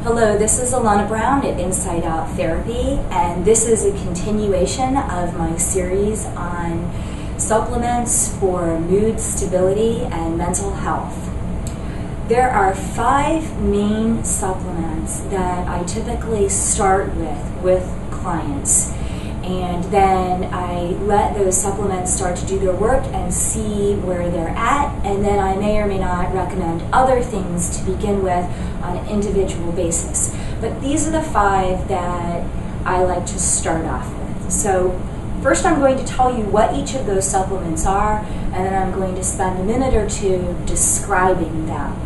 Hello, this is Alana Brown at Inside Out Therapy, and this is a continuation of my series on supplements for mood stability and mental health. There are 5 main supplements that I typically start with clients, and then I let those supplements start to do their work and see where they're at, and then I may or may not recommend other things to begin with on an individual basis. But these are the 5 that I like to start off with. So first I'm going to tell you what each of those supplements are, and then I'm going to spend a minute or two describing them.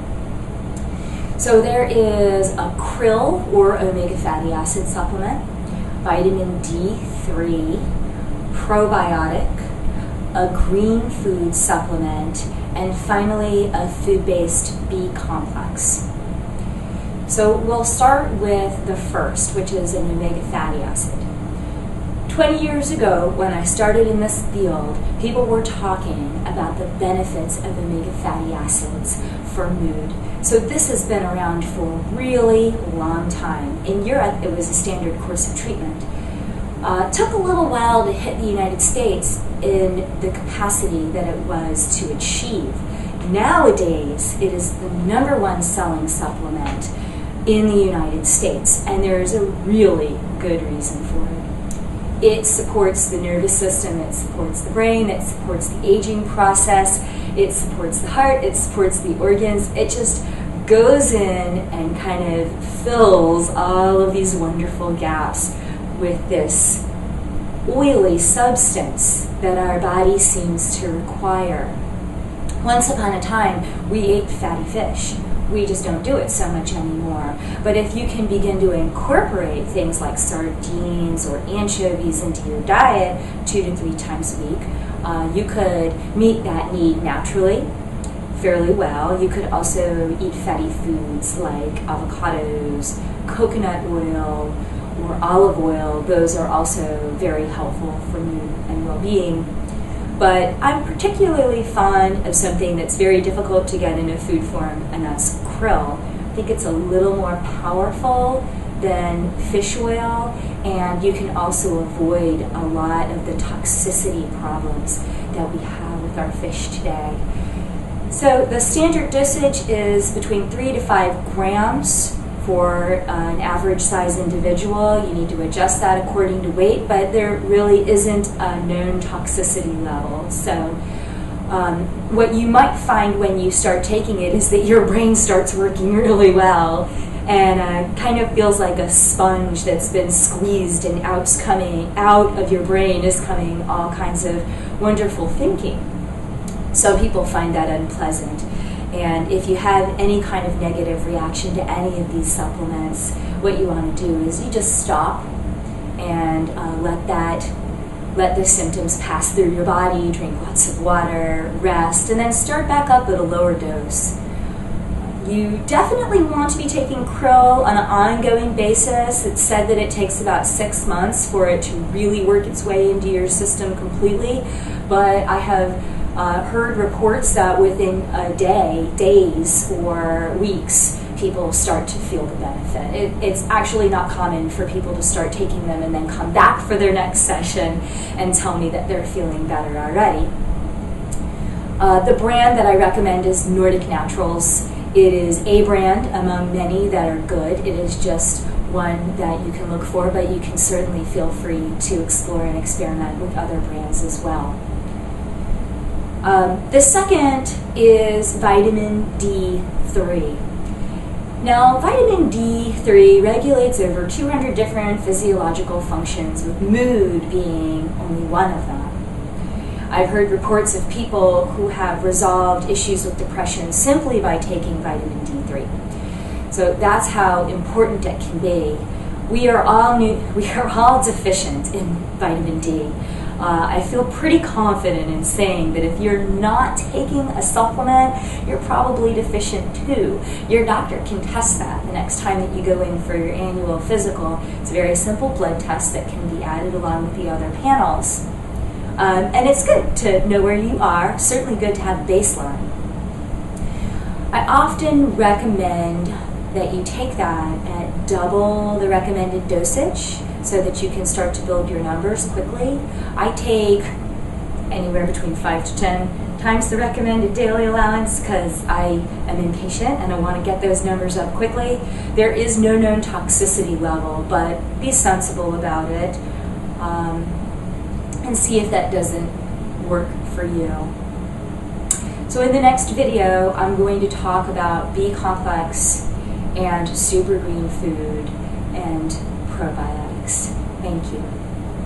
So there is a krill or omega fatty acid supplement, vitamin D3, probiotic, a green food supplement, and finally a food-based B complex. So we'll start with the first, which is an omega fatty acid. 20 years ago, when I started in this field, people were talking about the benefits of omega fatty acids for mood. So this has been around for a really long time. In Europe, it was a standard course of treatment. It took a little while to hit the United States in the capacity that it was to achieve. Nowadays, it is the #1 selling supplement in the United States, and there's a really good reason for it. It supports the nervous system, it supports the brain, it supports the aging process, it supports the heart, it supports the organs. It just goes in and kind of fills all of these wonderful gaps with this oily substance that our body seems to require. Once upon a time, we ate fatty fish. We just don't do it so much anymore. But if you can begin to incorporate things like sardines or anchovies into your diet 2 to 3 times a week, you could meet that need naturally, fairly well. You could also eat fatty foods like avocados, coconut oil, or olive oil. Those are also very helpful for mood and well-being. But I'm particularly fond of something that's very difficult to get in a food form, and that's krill. I think it's a little more powerful than fish oil, and you can also avoid a lot of the toxicity problems that we have with our fish today. So the standard dosage is between 3 to 5 grams for an average size individual. You need to adjust that according to weight, but there really isn't a known toxicity level. So what you might find when you start taking it is that your brain starts working really well and kind of feels like a sponge that's been squeezed, and coming out of your brain is coming all kinds of wonderful thinking. So people find that unpleasant. And if you have any kind of negative reaction to any of these supplements, what you want to do is you just stop and let the symptoms pass through your body, drink lots of water, rest, and then start back up at a lower dose. You definitely want to be taking krill on an ongoing basis. It's said that it takes about 6 months for it to really work its way into your system completely, but I have heard reports that within a day, days, or weeks, people start to feel the benefit. It's actually not common for people to start taking them and then come back for their next session and tell me that they're feeling better already. The brand that I recommend is Nordic Naturals. It is a brand among many that are good. It is just one that you can look for, but you can certainly feel free to explore and experiment with other brands as well. The second is vitamin D3. Now, vitamin D3 regulates over 200 different physiological functions, with mood being only one of them. I've heard reports of people who have resolved issues with depression simply by taking vitamin D3. So that's how important it can be. We are all deficient in vitamin D. I feel pretty confident in saying that if you're not taking a supplement, you're probably deficient too. Your doctor can test that the next time that you go in for your annual physical. It's a very simple blood test that can be added along with the other panels. And it's good to know where you are, certainly good to have a baseline. I often recommend that you take that at double the recommended dosage so that you can start to build your numbers quickly. I take anywhere between 5 to 10 times the recommended daily allowance because I am impatient and I want to get those numbers up quickly. There is no known toxicity level, but be sensible about it and see if that doesn't work for you. So in the next video, I'm going to talk about B-complex and super green food and probiotics. Thank you.